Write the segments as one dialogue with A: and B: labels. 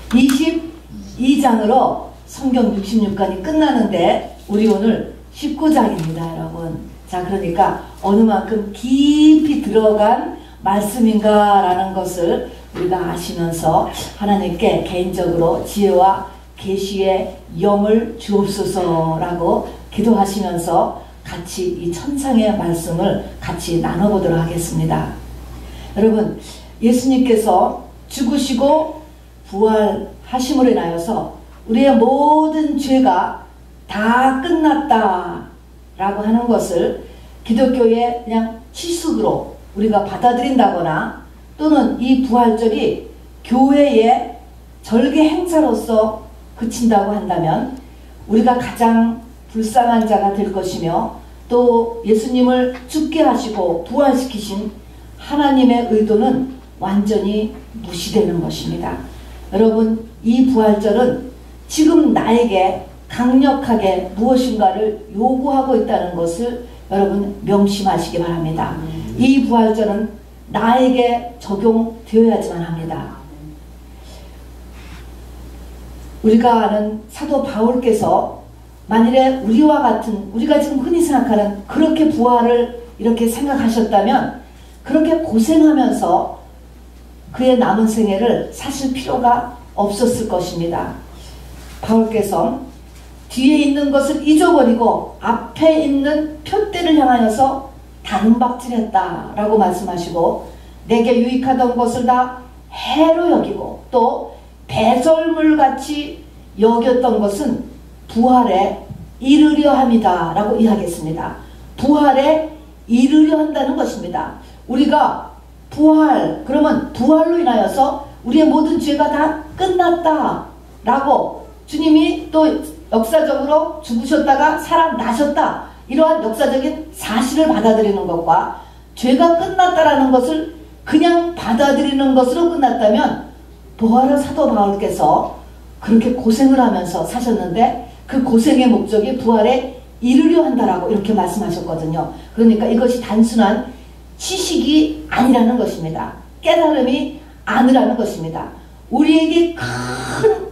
A: 22장으로 성경 66권이 끝나는데 우리 오늘 19장입니다, 여러분. 자, 그러니까 어느 만큼 깊이 들어간 말씀인가라는 것을 우리가 아시면서 하나님께 개인적으로 지혜와 계시의 영을 주옵소서라고 기도하시면서 같이 이 천상의 말씀을 같이 나눠보도록 하겠습니다. 여러분, 예수님께서 죽으시고 부활하심으로 인하여서 우리의 모든 죄가 다 끝났다 라고 하는 것을 기독교의 그냥 시식으로 우리가 받아들인다거나 또는 이 부활절이 교회의 절개 행사로서 그친다고 한다면 우리가 가장 불쌍한 자가 될 것이며 또 예수님을 죽게 하시고 부활시키신 하나님의 의도는 완전히 무시되는 것입니다. 여러분, 이 부활절은 지금 나에게 강력하게 무엇인가를 요구하고 있다는 것을 여러분 명심하시기 바랍니다. 이 부활절은 나에게 적용되어야지만 합니다. 우리가 아는 사도 바울께서 만일에 우리와 같은, 우리가 지금 흔히 생각하는 그렇게 부활을 이렇게 생각하셨다면 그렇게 고생하면서 그의 남은 생애를 사실 필요가 없었을 것입니다. 바울께서 뒤에 있는 것을 잊어버리고 앞에 있는 표대를 향하여서 다름박질했다 라고 말씀하시고, 내게 유익하던 것을 다 해로 여기고 또 배설물같이 여겼던 것은 부활에 이르려 함이다 라고 이야기했습니다. 부활에 이르려 한다는 것입니다. 우리가 부활, 그러면 부활로 인하여서 우리의 모든 죄가 다 끝났다 라고, 주님이 또 역사적으로 죽으셨다가 살아나셨다, 이러한 역사적인 사실을 받아들이는 것과 죄가 끝났다라는 것을 그냥 받아들이는 것으로 끝났다면, 부활의 사도 바울께서 그렇게 고생을 하면서 사셨는데 그 고생의 목적이 부활에 이르려 한다라고 이렇게 말씀하셨거든요. 그러니까 이것이 단순한 지식이 아니라는 것입니다. 깨달음이 아니라는 것입니다. 우리에게 큰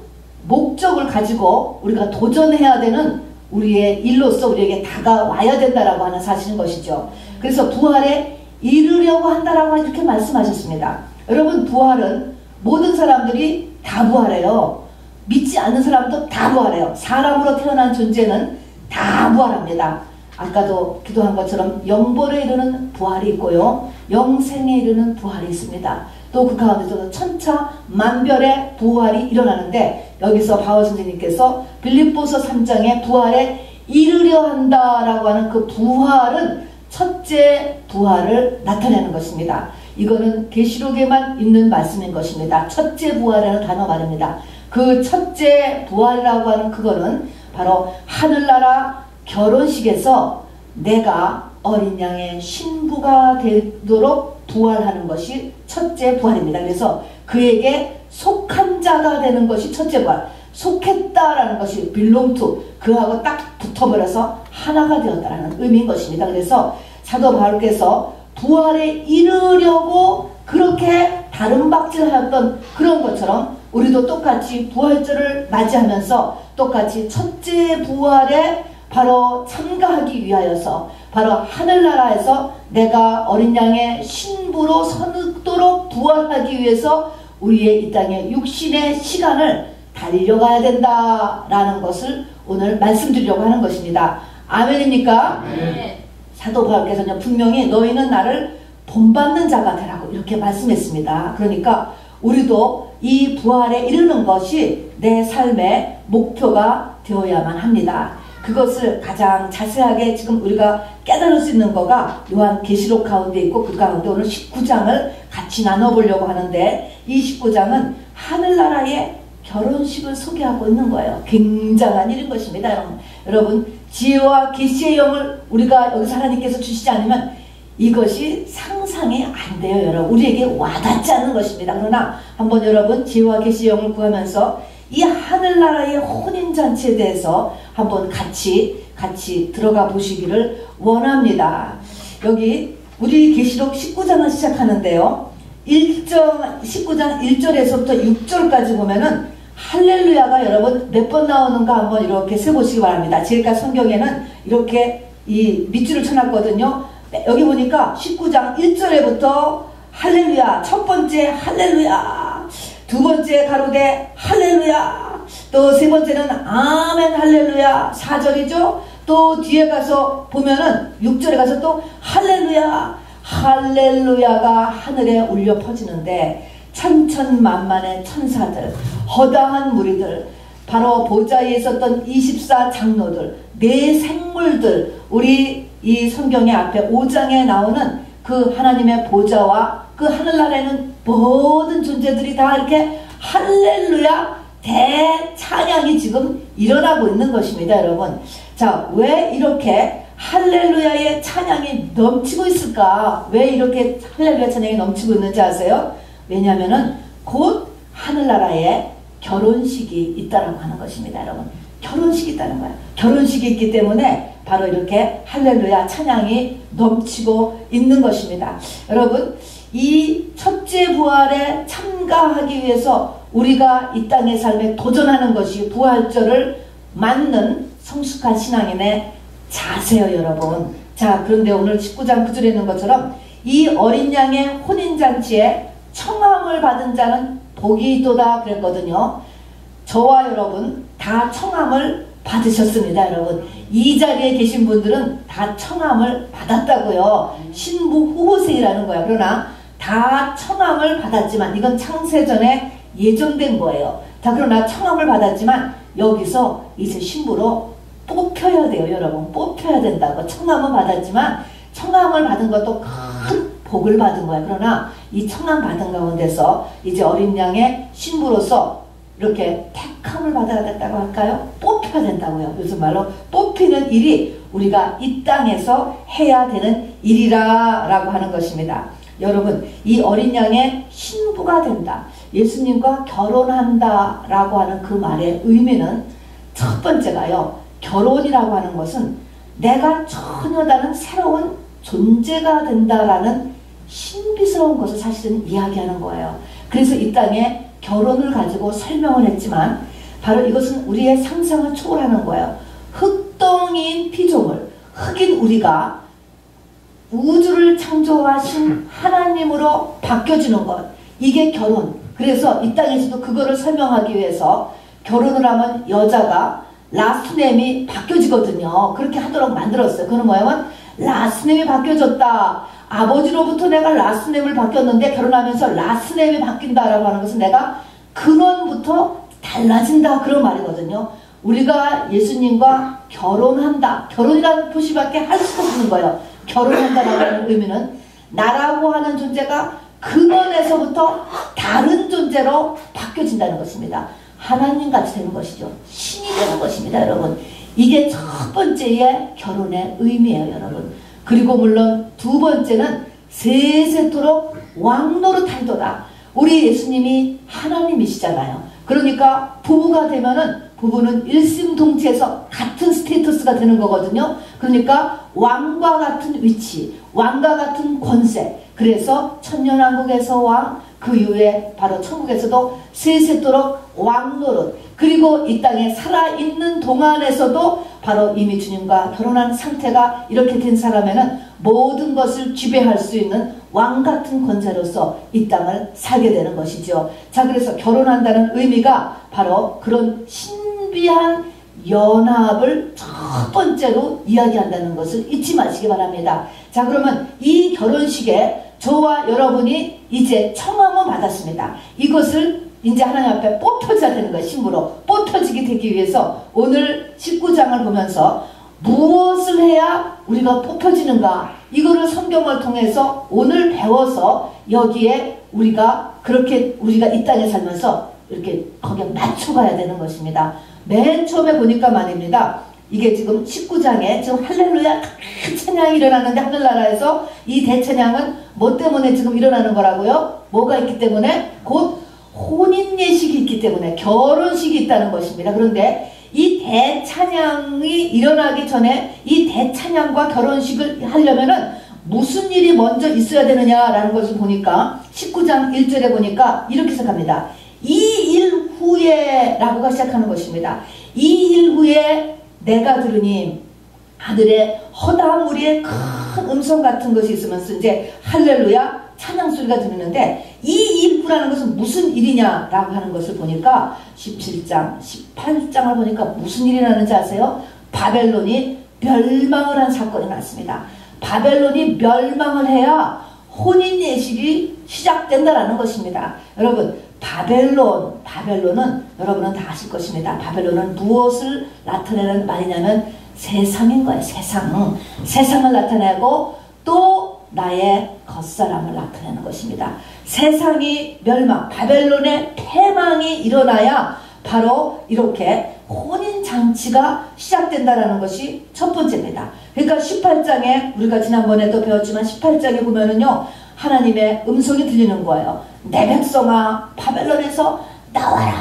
A: 목적을 가지고 우리가 도전해야 되는 우리의 일로서 우리에게 다가와야 된다라고 하는 사실인 것이죠. 그래서 부활에 이르려고 한다라고 이렇게 말씀하셨습니다. 여러분, 부활은 모든 사람들이 다 부활해요. 믿지 않는 사람도 다 부활해요. 사람으로 태어난 존재는 다 부활합니다. 아까도 기도한 것처럼 영벌에 이르는 부활이 있고요, 영생에 이르는 부활이 있습니다. 또 그 가운데서도 천차만별의 부활이 일어나는데, 여기서 바울 선생님께서 빌립보서 3장에 부활에 이르려 한다라고 하는 그 부활은 첫째 부활을 나타내는 것입니다. 이거는 계시록에만 있는 말씀인 것입니다. 첫째 부활이라는 단어 말입니다. 그 첫째 부활이라고 하는 그거는 바로 하늘나라 결혼식에서 내가 어린 양의 신부가 되도록 부활하는 것이 첫째 부활입니다. 그래서 그에게 속한 자가 되는 것이 첫째 부활, 속했다라는 것이 belong to, 그하고 딱 붙어버려서 하나가 되었다라는 의미인 것입니다. 그래서 사도 바울께서 부활에 이르려고 그렇게 다름박질하였던 그런 것처럼 우리도 똑같이 부활절을 맞이하면서 똑같이 첫째 부활에 바로 참가하기 위하여서 바로 하늘나라에서 내가 어린 양의 신부로 서도록 부활하기 위해서 우리의 이 땅의 육신의 시간을 달려가야 된다라는 것을 오늘 말씀드리려고 하는 것입니다. 아멘입니까? 네. 사도 바울께서는 분명히 너희는 나를 본받는 자가 되라고 이렇게 말씀했습니다. 그러니까 우리도 이 부활에 이르는 것이 내 삶의 목표가 되어야만 합니다. 그것을 가장 자세하게 지금 우리가 깨달을 수 있는 거가 요한계시록 가운데 있고, 그 가운데 오늘 19장을 같이 나눠보려고 하는데, 이 19장은 하늘나라의 결혼식을 소개하고 있는 거예요. 굉장한 일인 것입니다. 여러분, 지혜와 계시의 영을 우리가 여기서 하나님께서 주시지 않으면 이것이 상상이 안 돼요. 여러분, 우리에게 와닿지 않는 것입니다. 그러나 한번 여러분 지혜와 계시의 영을 구하면서 이 하늘나라의 혼인잔치에 대해서 한번 같이 들어가 보시기를 원합니다. 여기 우리 계시록 19장을 시작하는데요, 19장 1절에서부터 6절까지 보면은 할렐루야가 여러분 몇 번 나오는가 한번 이렇게 세보시기 바랍니다. 제가 성경에는 이렇게 이 밑줄을 쳐놨거든요. 여기 보니까 19장 1절에부터 할렐루야, 첫 번째 할렐루야, 두 번째 가로되 할렐루야, 또 세 번째는 아멘 할렐루야 4절이죠. 또 뒤에 가서 보면은 6절에 가서 또 할렐루야, 할렐루야가 하늘에 울려 퍼지는데 천천만만의 천사들, 허다한 무리들, 바로 보좌에 있었던 24 장로들, 네 생물들, 우리 이 성경의 앞에 5장에 나오는 그 하나님의 보좌와 그 하늘나라에는 모든 존재들이 다 이렇게 할렐루야 대찬양이 지금 일어나고 있는 것입니다, 여러분. 자, 왜 이렇게 할렐루야의 찬양이 넘치고 있을까? 왜 이렇게 할렐루야 찬양이 넘치고 있는지 아세요? 왜냐하면은 곧 하늘나라에 결혼식이 있다라고 하는 것입니다, 여러분. 결혼식이 있다는 거예요. 결혼식이 있기 때문에 바로 이렇게 할렐루야 찬양이 넘치고 있는 것입니다. 여러분, 이 첫째 부활에 참가하기 위해서 우리가 이 땅의 삶에 도전하는 것이 부활절을 맞는 성숙한 신앙인의 자세요, 여러분. 자, 그런데 오늘 19장 9절에 있는 것처럼 이 어린 양의 혼인잔치에 청함을 받은 자는 복이 있도다 그랬거든요. 저와 여러분 다 청함을 받으셨습니다, 여러분. 이 자리에 계신 분들은 다 청함을 받았다고요. 신부 후보생이라는 거야. 그러나 다 청함을 받았지만 이건 창세전에 예정된 거예요. 다 그러나 청함을 받았지만 여기서 이제 신부로 뽑혀야 돼요, 여러분. 뽑혀야 된다고. 청함은 받았지만 청함을 받은 것도 큰 복을 받은 거예요. 그러나 이 청함 받은 가운데서 이제 어린 양의 신부로서 이렇게 택함을 받아야 된다고 할까요? 뽑혀야 된다고요. 요즘 말로 뽑히는 일이 우리가 이 땅에서 해야 되는 일이라 라고 하는 것입니다. 여러분, 이 어린 양의 신부가 된다, 예수님과 결혼한다 라고 하는 그 말의 의미는 첫 번째가요, 결혼이라고 하는 것은 내가 전혀 다른 새로운 존재가 된다라는 신비스러운 것을 사실은 이야기하는 거예요. 그래서 이 땅에 결혼을 가지고 설명을 했지만 바로 이것은 우리의 상상을 초월하는 거예요. 흙덩이인 피조물, 흙인 우리가 우주를 창조하신 하나님으로 바뀌어지는 것, 이게 결혼. 그래서 이 땅에서도 그거를 설명하기 위해서 결혼을 하면 여자가 라스트네임이 바뀌어지거든요. 그렇게 하도록 만들었어요. 그는 뭐냐면 라스트네임이 바뀌어졌다, 아버지로부터 내가 라스트네임을 바뀌었는데 결혼하면서 라스트네임이 바뀐다라고 하는 것은 내가 근원부터 달라진다, 그런 말이거든요. 우리가 예수님과 결혼한다, 결혼이라는 표시밖에 할 수가 없는 거예요. 결혼한다라는 의미는 나라고 하는 존재가 근원에서부터 다른 존재로 바뀌어진다는 것입니다. 하나님같이 되는 것이죠. 신이 되는 것입니다, 여러분. 이게 첫 번째의 결혼의 의미예요, 여러분. 그리고 물론 두 번째는 세세토록 왕노릇하리도다. 우리 예수님이 하나님이시잖아요. 그러니까 부부가 되면은 부부는 일심동체에서 같은 스테이터스가 되는 거거든요. 그러니까 왕과 같은 위치, 왕과 같은 권세. 그래서 천년왕국에서 왕, 그 이후에 바로 천국에서도 세세토록 왕노릇, 그리고 이 땅에 살아있는 동안에서도 바로 이미 주님과 결혼한 상태가 이렇게 된 사람에는 모든 것을 지배할 수 있는 왕같은 권세로서 이 땅을 살게 되는 것이죠. 자, 그래서 결혼한다는 의미가 바로 그런 신비한 연합을 첫 번째로 이야기한다는 것을 잊지 마시기 바랍니다. 자, 그러면 이 결혼식에 저와 여러분이 이제 청함을 받았습니다. 이것을 이제 하나님 앞에 뽑혀져야 되는 거예요. 신부로 뽑혀지게 되기 위해서 오늘 19장을 보면서 무엇을 해야 우리가 뽑혀지는가, 이거를 성경을 통해서 오늘 배워서 여기에 우리가 그렇게 우리가 이 땅에 살면서 이렇게 거기에 맞춰가야 되는 것입니다. 맨 처음에 보니까 말입니다. 이게 지금 19장에 지금 할렐루야 찬양이 일어나는데 하늘나라에서 이 대찬양은 뭐 때문에 지금 일어나는 거라고요? 뭐가 있기 때문에? 곧 혼인예식이 있기 때문에, 결혼식이 있다는 것입니다. 그런데 이 대찬양이 일어나기 전에 이 대찬양과 결혼식을 하려면은 무슨 일이 먼저 있어야 되느냐라는 것을 보니까 19장 1절에 보니까 이렇게 시작합니다. 이 일 후에 라고가 시작하는 것입니다. 이 일 후에 내가 들으니 하늘에 허다한 무리의 큰 음성 같은 것이 있으면서 이제 할렐루야 찬양 소리가 들리는데, 이 일 후라는 것은 무슨 일이냐라고 하는 것을 보니까 17장 18장을 보니까 무슨 일이 나는지 아세요? 바벨론이 멸망을 한 사건이 났습니다. 바벨론이 멸망을 해야 혼인 예식이 시작된다라는 것입니다. 여러분, 바벨론은 여러분은 다 아실 것입니다. 바벨론은 무엇을 나타내는 말이냐면 세상인 거예요. 세상을 나타내고 또 나의 겉사람을 나타내는 것입니다. 세상이 멸망, 바벨론의 패망이 일어나야 바로 이렇게 혼인잔치가 시작된다라는 것이 첫 번째입니다. 그러니까 18장에 우리가 지난번에도 배웠지만 18장에 보면은요, 하나님의 음성이 들리는 거예요. 내 백성아 바벨론에서 나와라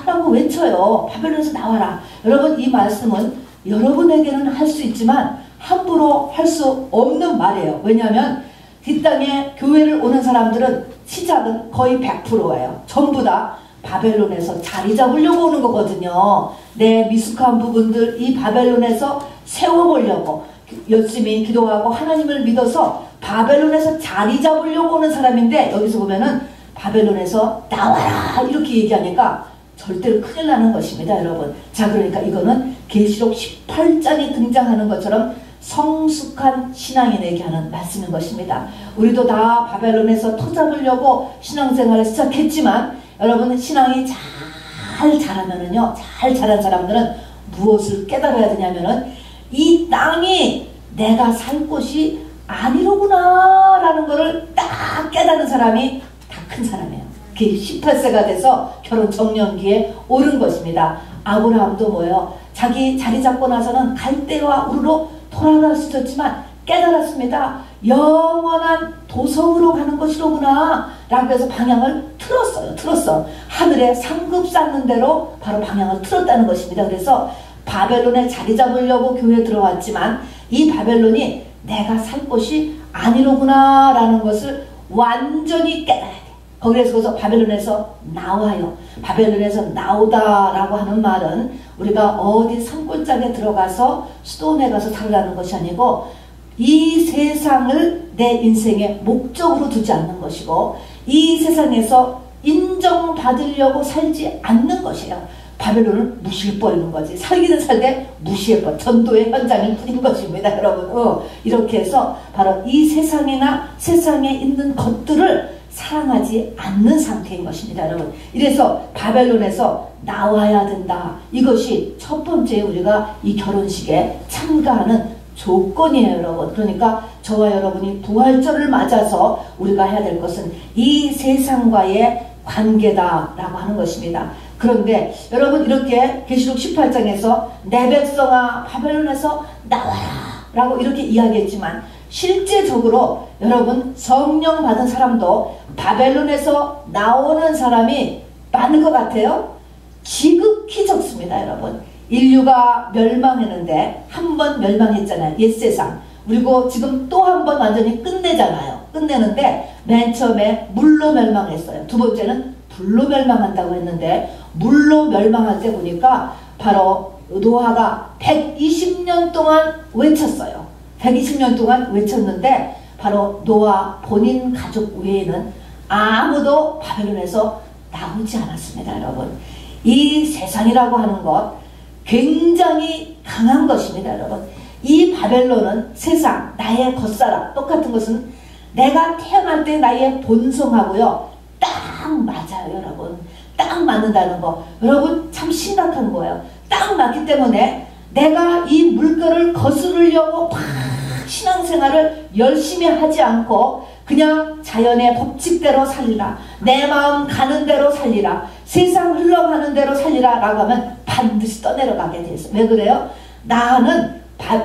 A: 라고 외쳐요. 바벨론에서 나와라. 여러분, 이 말씀은 여러분에게는 할 수 있지만 함부로 할 수 없는 말이에요. 왜냐하면 이 땅에 교회를 오는 사람들은 시작은 거의 100%예요. 전부 다 바벨론에서 자리 잡으려고 오는 거거든요. 내 미숙한 부분들 이 바벨론에서 세워보려고 열심히 기도하고 하나님을 믿어서 바벨론에서 자리 잡으려고 오는 사람인데, 여기서 보면은 바벨론에서 나와라 이렇게 얘기하니까 절대로 큰일 나는 것입니다, 여러분. 자, 그러니까 이거는 계시록 18장에 등장하는 것처럼 성숙한 신앙인에게 하는 말씀인 것입니다. 우리도 다 바벨론에서 터잡으려고 신앙생활을 시작했지만, 여러분 신앙이 잘 자라면은요, 잘 자란 사람들은 무엇을 깨달아야 되냐면은 이 땅이 내가 살 곳이 아니로구나 라는 것을 딱 깨닫는 사람이 다 큰 사람이에요. 그게 18세가 돼서 결혼 정년기에 오른 것입니다. 아브라함도 뭐예요? 자기 자리 잡고 나서는 갈대와 우르로 돌아갈 수 있었지만 깨달았습니다. 영원한 도성으로 가는 것이로구나 라고 해서 방향을 틀었어. 하늘에 상급 쌓는 대로 바로 방향을 틀었다는 것입니다. 그래서 바벨론에 자리 잡으려고 교회에 들어왔지만 이 바벨론이 내가 살 곳이 아니로구나 라는 것을 완전히 깨달아야 돼. 거기에서 바벨론에서 나와요. 바벨론에서 나오다 라고 하는 말은 우리가 어디 산골짜기에 들어가서 수도원에 가서 살라는 것이 아니고, 이 세상을 내 인생의 목적으로 두지 않는 것이고, 이 세상에서 인정받으려고 살지 않는 것이에요. 바벨론을 무시해버리는 거지. 살기는 살되 무시해버려. 전도의 현장일 뿐인 것입니다, 여러분. 이렇게 해서 바로 이 세상이나 세상에 있는 것들을 사랑하지 않는 상태인 것입니다, 여러분. 이래서 바벨론에서 나와야 된다. 이것이 첫 번째 우리가 이 결혼식에 참가하는 조건이에요, 여러분. 그러니까 저와 여러분이 부활절을 맞아서 우리가 해야 될 것은 이 세상과의 관계다라고 하는 것입니다. 그런데 여러분, 이렇게 계시록 18장에서 내 백성아 바벨론에서 나와라 라고 이렇게 이야기했지만, 실제적으로 여러분 성령 받은 사람도 바벨론에서 나오는 사람이 많은 것 같아요? 지극히 적습니다, 여러분. 인류가 멸망했는데 한 번 멸망했잖아요, 옛세상. 그리고 지금 또 한 번 완전히 끝내잖아요. 끝내는데 맨 처음에 물로 멸망했어요. 두 번째는 불로 멸망한다고 했는데, 물로 멸망할 때 보니까 바로 노아가 120년 동안 외쳤어요. 120년 동안 외쳤는데 바로 노아 본인 가족 외에는 아무도 바벨론에서 나오지 않았습니다, 여러분. 이 세상이라고 하는 것 굉장히 강한 것입니다, 여러분. 이 바벨론은 세상, 나의 겉사람, 똑같은 것은 내가 태어날 때 나의 본성하고요 딱 맞아요, 여러분. 딱 맞는다는 거, 여러분 참 심각한 거예요. 딱 맞기 때문에 내가 이 물결을 거스르려고 막 신앙생활을 열심히 하지 않고 그냥 자연의 법칙대로 살리라, 내 마음 가는 대로 살리라, 세상 흘러가는 대로 살리라 라고 하면 반드시 떠내려가게 돼 있어요. 왜 그래요? 나는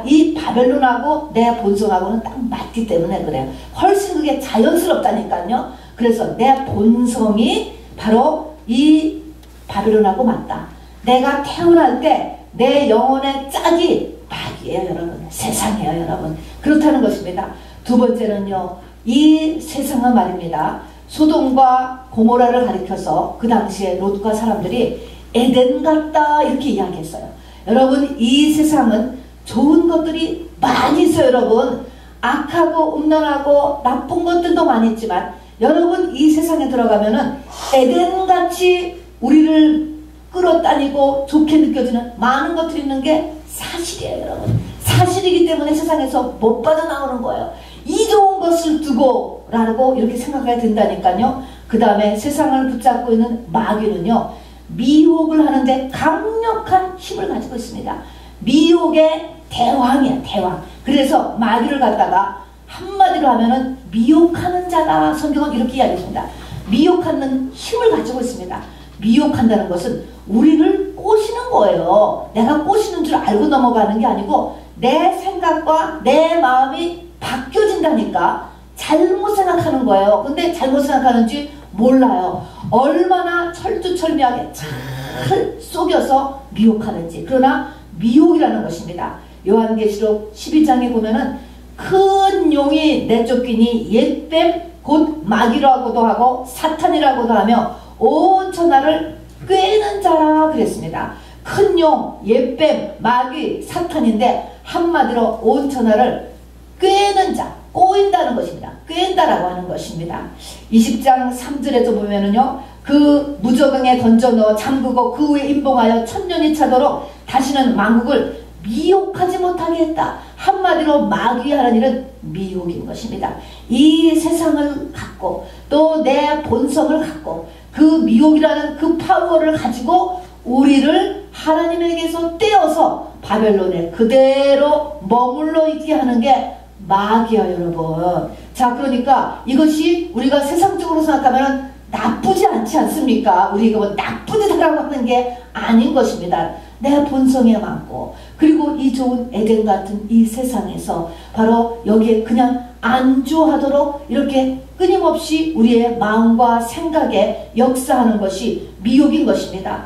A: 이 바벨론하고 내 본성하고는 딱 맞기 때문에 그래요. 훨씬 그게 자연스럽다니까요. 그래서 내 본성이 바로 이 바벨론하고 맞다. 내가 태어날 때 내 영혼의 짝이 마귀예요, 여러분. 세상이에요, 여러분. 그렇다는 것입니다. 두 번째는요, 이 세상은 말입니다, 소돔과 고모라를 가리켜서 그 당시에 롯과 사람들이 에덴 같다 이렇게 이야기했어요. 여러분, 이 세상은 좋은 것들이 많이 있어요. 여러분, 악하고 음란하고 나쁜 것들도 많이 있지만 여러분, 이 세상에 들어가면은 에덴같이 우리를 끌어다니고 좋게 느껴지는 많은 것들이 있는 게 사실이에요. 여러분, 사실이기 때문에 세상에서 못 빠져나오는 거예요. 이 좋은 것을 두고 라고 이렇게 생각해야 된다니까요. 그 다음에 세상을 붙잡고 있는 마귀는요, 미혹을 하는데 강력한 힘을 가지고 있습니다. 미혹의 대왕이야, 대왕. 그래서 마귀를 갖다가 한마디로 하면은 미혹하는 자다. 성경은 이렇게 이야기합니다. 미혹하는 힘을 가지고 있습니다. 미혹한다는 것은 우리를 꼬시는 거예요. 내가 꼬시는 줄 알고 넘어가는 게 아니고 내 생각과 내 마음이 바뀌어진다니까. 잘못 생각하는 거예요. 근데 잘못 생각하는지 몰라요. 얼마나 철두철미하게 잘 속여서 미혹하는지. 그러나 미혹이라는 것입니다. 요한계시록 12장에 보면은 큰 용이 내쫓기니 옛뱀 곧 마귀라고도 하고 사탄이라고도 하며 온 천하를 꿰는 자라 그랬습니다. 큰 용, 옛뱀, 마귀, 사탄인데 한마디로 온 천하를 꿰는 자, 꼬인다는 것입니다. 꿰인다라고 하는 것입니다. 20장 3절에도 보면은요, 그 무저강에 던져 넣어 잠그고 그 후에 임봉하여 천년이 차도록 다시는 만국을 미혹하지 못하게 했다. 한마디로 마귀가 하는 일은 미혹인 것입니다. 이 세상을 갖고 또 내 본성을 갖고 그 미혹이라는 그 파워를 가지고 우리를 하나님에게서 떼어서 바벨론에 그대로 머물러 있게 하는 게 마귀야, 여러분. 자, 그러니까 이것이 우리가 세상적으로 생각하면 나쁘지 않지 않습니까? 우리가 뭐 나쁜 짓하라고 하는 게 아닌 것입니다. 내 본성에 맞고, 그리고 이 좋은 에덴 같은 이 세상에서 바로 여기에 그냥 안주하도록 이렇게 끊임없이 우리의 마음과 생각에 역사하는 것이 미혹인 것입니다.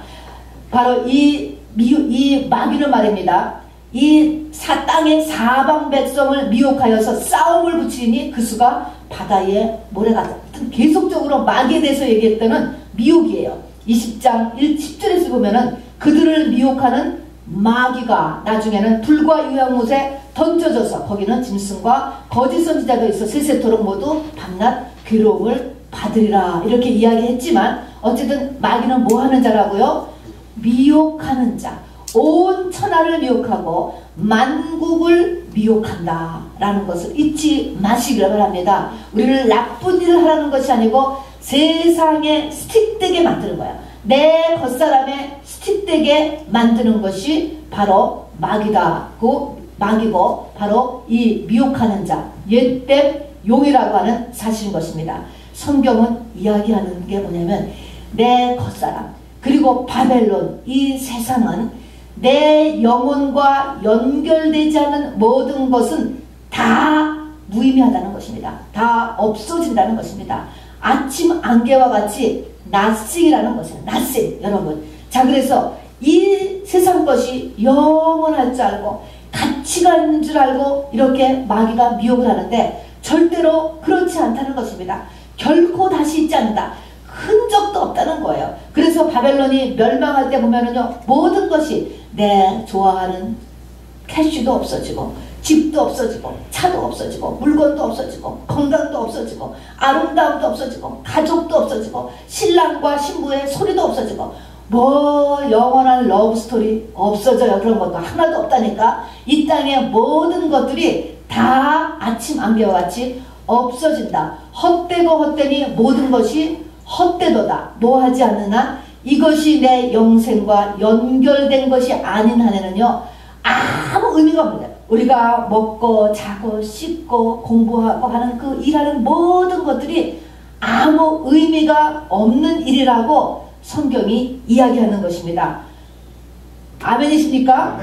A: 바로 이 마귀는 말입니다. 이 땅의 사방 백성을 미혹하여서 싸움을 붙이니 그 수가 바다의 모래같다. 계속적으로 마귀에 대해서 얘기했다는 미혹이에요. 20장 10절에서 보면은 그들을 미혹하는 마귀가 나중에는 불과 유황못에 던져져서 거기는 짐승과 거짓 선지자도 있어 세세토록 모두 밤낮 괴로움을 받으리라 이렇게 이야기했지만 어쨌든 마귀는 뭐 하는 자라고요? 미혹하는 자. 온 천하를 미혹하고 만국을 미혹한다 라는 것을 잊지 마시기를 바랍니다. 우리를 나쁜 일을 하라는 것이 아니고 세상에 스틱되게 만드는 거야. 내 겉사람에 스틱되게 만드는 것이 바로 마귀고 바로 이 미혹하는 자, 옛뱀 용이라고 하는 사실인 것입니다. 성경은 이야기하는 게 뭐냐면 내 겉사람 그리고 바벨론 이 세상은 내 영혼과 연결되지 않은 모든 것은 다 무의미하다는 것입니다. 다 없어진다는 것입니다. 아침 안개와 같이 nothing이라는 것이에요. nothing, 여러분. 자, 그래서 이 세상 것이 영원할 줄 알고 가치가 있는 줄 알고 이렇게 마귀가 미혹을 하는데 절대로 그렇지 않다는 것입니다. 결코 다시 있지 않는다. 흔적도 없다는 거예요. 그래서 바벨론이 멸망할 때 보면은요, 모든 것이 내 좋아하는 캐시도 없어지고 집도 없어지고 차도 없어지고 물건도 없어지고 건강도 없어지고 아름다움도 없어지고 가족도 없어지고 신랑과 신부의 소리도 없어지고 뭐 영원한 러브스토리 없어져요. 그런 것도 하나도 없다니까. 이 땅의 모든 것들이 다 아침 안개와 같이 없어진다. 헛되고 헛되니 모든 것이 헛되도다. 노하지 않느나 이것이 내 영생과 연결된 것이 아닌 한에는요 아무 의미가 없습니다. 우리가 먹고 자고 씻고 공부하고 하는 그 일하는 모든 것들이 아무 의미가 없는 일이라고 성경이 이야기하는 것입니다. 아멘이십니까?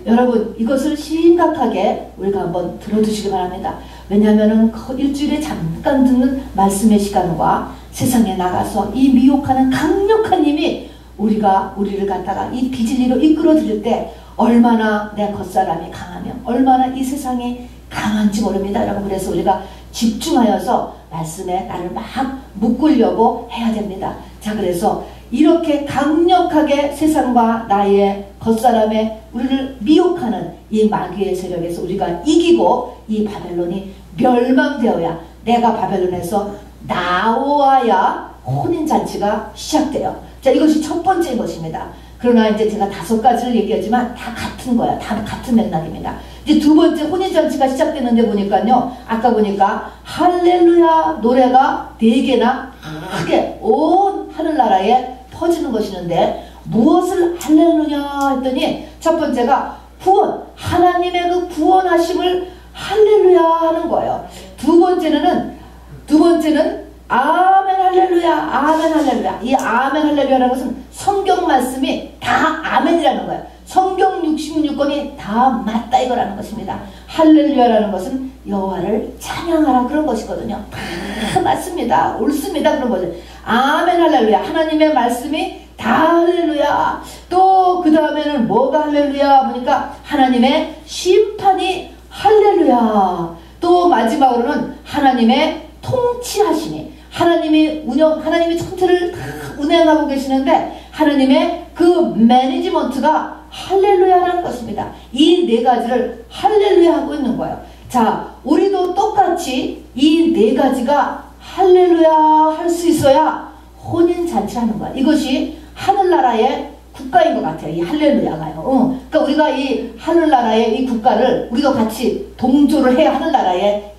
A: 여러분, 이것을 심각하게 우리가 한번 들어두시기 바랍니다. 왜냐하면 일주일에 잠깐 듣는 말씀의 시간과 세상에 나가서 이 미혹하는 강력한 힘이 우리를 갖다가 이 비진리로 이끌어 드릴 때 얼마나 내 겉사람이 강하며 얼마나 이 세상이 강한지 모릅니다. 여러분, 그래서 우리가 집중하여서 말씀에 나를 막 묶으려고 해야 됩니다. 자, 그래서 이렇게 강력하게 세상과 나의 겉사람의 우리를 미혹하는 이 마귀의 세력에서 우리가 이기고 이 바벨론이 멸망되어야, 내가 바벨론에서 나와야 혼인잔치가 시작돼요. 자, 이것이 첫 번째인 것입니다. 그러나 이제 제가 5가지를 얘기하지만 다 같은 거야. 다 같은 맥락입니다. 이제 두 번째 혼인잔치가 시작되는데 보니까요, 아까 보니까 할렐루야 노래가 4개나 크게 온 하늘나라에 퍼지는 것이는데, 무엇을 할렐루야 했더니 첫 번째가 구원, 하나님의 그 구원하심을 할렐루야 하는 거예요. 두 번째는 아멘 할렐루야, 아멘 할렐루야. 이 아멘 할렐루야라는 것은 성경 말씀이 다 아멘이라는 거예요. 성경 66권이 다 맞다 이거라는 것입니다. 할렐루야라는 것은 여호와를 찬양하라 그런 것이거든요. 다 맞습니다. 옳습니다. 그런 거죠. 아멘 할렐루야. 하나님의 말씀이 다 할렐루야. 또 그 다음에는 뭐가 할렐루야 보니까 하나님의 심판이 할렐루야. 또 마지막으로는 하나님의 통치하심이, 하나님이 천체를 다 운행하고 계시는데 하나님의 그 매니지먼트가 할렐루야라는 것입니다. 이 4가지를 할렐루야 하고 있는 거예요. 자, 우리도 똑같이 이 4가지가 할렐루야 할 수 있어야 혼인잔치를 하는 거야. 이것이 하늘나라의 국가인 것 같아요. 이 할렐루야가요. 그러니까 우리가 이 하늘나라의 이 국가를 우리가 같이 동조를 해야 하늘나라에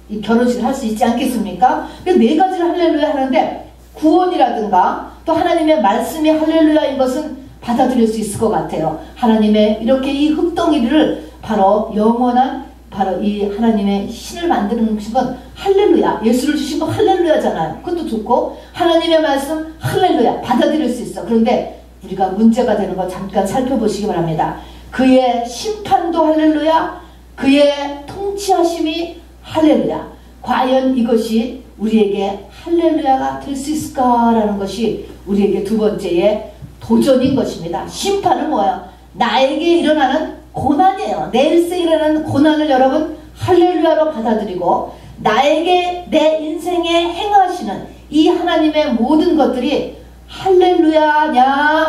A: 이 결혼식을 할 수 있지 않겠습니까? 4가지를 할렐루야 하는데, 구원이라든가 또 하나님의 말씀이 할렐루야인 것은 받아들일 수 있을 것 같아요. 하나님의 이렇게 이 흙덩이를 바로 영원한 바로 이 하나님의 신을 만드는 건 할렐루야. 예수를 주신 거 할렐루야잖아요. 그것도 좋고, 하나님의 말씀 할렐루야 받아들일 수 있어. 그런데 우리가 문제가 되는 거 잠깐 살펴보시기 바랍니다. 그의 심판도 할렐루야, 그의 통치하심이 할렐루야. 과연 이것이 우리에게 할렐루야가 될 수 있을까라는 것이 우리에게 두 번째의 도전인 것입니다. 심판은 뭐예요? 나에게 일어나는 고난이에요. 내 일생에 일어나는 고난을 여러분 할렐루야로 받아들이고, 나에게 내 인생에 행하시는 이 하나님의 모든 것들이 할렐루야냐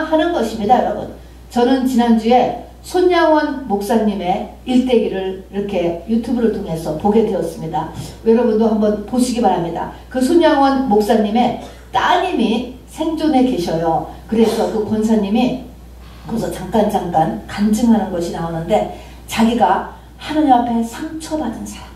A: 하는 것입니다. 여러분, 저는 지난주에 손양원 목사님의 일대기를 이렇게 유튜브를 통해서 보게 되었습니다. 여러분도 한번 보시기 바랍니다. 그 손양원 목사님의 따님이 생존해 계셔요. 그래서 그 권사님이 거기서 잠깐 간증하는 것이 나오는데, 자기가 하나님 앞에 상처받은 사람,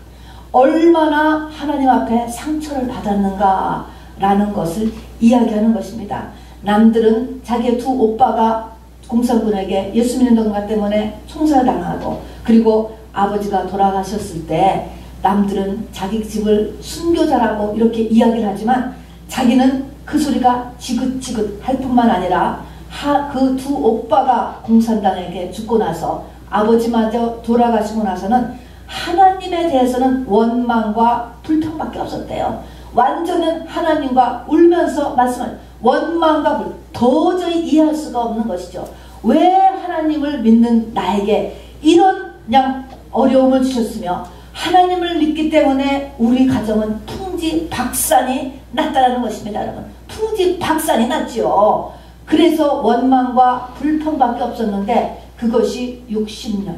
A: 얼마나 하나님 앞에 상처를 받았는가 라는 것을 이야기하는 것입니다. 남들은 자기의 2 오빠가 공산군에게 예수 믿는 것 때문에 총살당하고, 그리고 아버지가 돌아가셨을 때 남들은 자기 집을 순교자라고 이렇게 이야기를 하지만, 자기는 그 소리가 지긋지긋 할 뿐만 아니라 그 2 오빠가 공산당에게 죽고 나서 아버지마저 돌아가시고 나서는 하나님에 대해서는 원망과 불평밖에 없었대요. 완전히 하나님과 울면서 말씀을, 원망과 불평, 도저히 이해할 수가 없는 것이죠. 왜 하나님을 믿는 나에게 이런 그냥 어려움을 주셨으며, 하나님을 믿기 때문에 우리 가정은 풍지박산이 났다는 것입니다. 여러분, 풍지박산이 났지요. 그래서 원망과 불평밖에 없었는데, 그것이 60년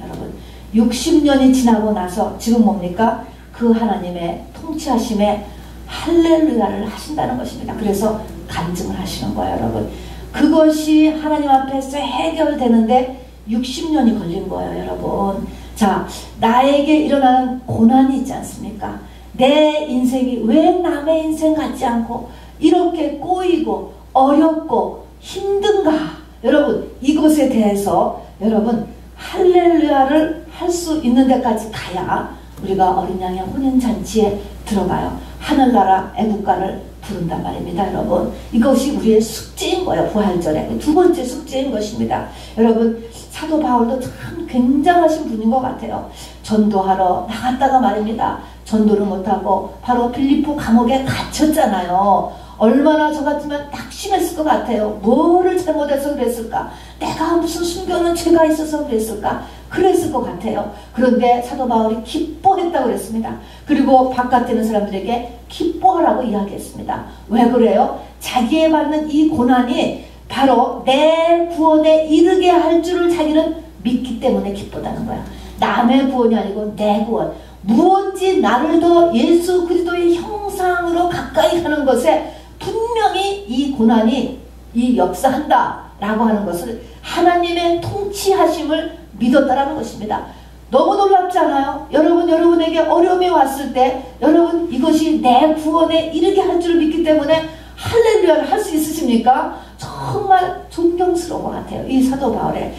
A: 여러분, 60년이 지나고 나서 지금 뭡니까? 그 하나님의 통치하심에 할렐루야를 하신다는 것입니다. 그래서 간증을 하시는 거예요. 여러분, 그것이 하나님 앞에서 해결되는데 60년이 걸린 거예요. 여러분, 자, 나에게 일어나는 고난이 있지 않습니까? 내 인생이 왜 남의 인생 같지 않고 이렇게 꼬이고 어렵고 힘든가? 여러분, 이것에 대해서 여러분 할렐루야를 할 수 있는 데까지 가야 우리가 어린 양의 혼인잔치에 들어가요. 하늘나라 애국가를 부른단 말입니다. 여러분, 이것이 우리의 숙제인 거예요. 부활절에 두 번째 숙제인 것입니다. 여러분, 사도 바울도 참 굉장하신 분인 것 같아요. 전도하러 나갔다가 말입니다. 전도를 못하고 바로 빌립보 감옥에 갇혔잖아요. 얼마나 저 같으면 낙심했을 것 같아요. 뭐를 잘못해서 그랬을까? 내가 무슨 숨겨놓은 죄가 있어서 그랬을까? 그랬을 것 같아요. 그런데 사도 바울이 기뻐했다고 그랬습니다. 그리고 바깥에 있는 사람들에게 기뻐하라고 이야기했습니다. 왜 그래요? 자기에 받는 이 고난이 바로 내 구원에 이르게 할 줄을 자기는 믿기 때문에 기쁘다는 거야. 남의 구원이 아니고 내 구원. 무언지 나를 더 예수 그리스도의 형상으로 가까이 하는 것에 분명히 이 고난이 이 역사한다 라고 하는 것을 하나님의 통치하심을 믿었다라는 것입니다. 너무 놀랍지 않아요? 여러분에게 어려움이 왔을 때 여러분 이것이 내 구원에 이르게 할 줄을 믿기 때문에 할렐루야를 할 수 있으십니까? 정말 존경스러운 것 같아요. 이 사도 바울의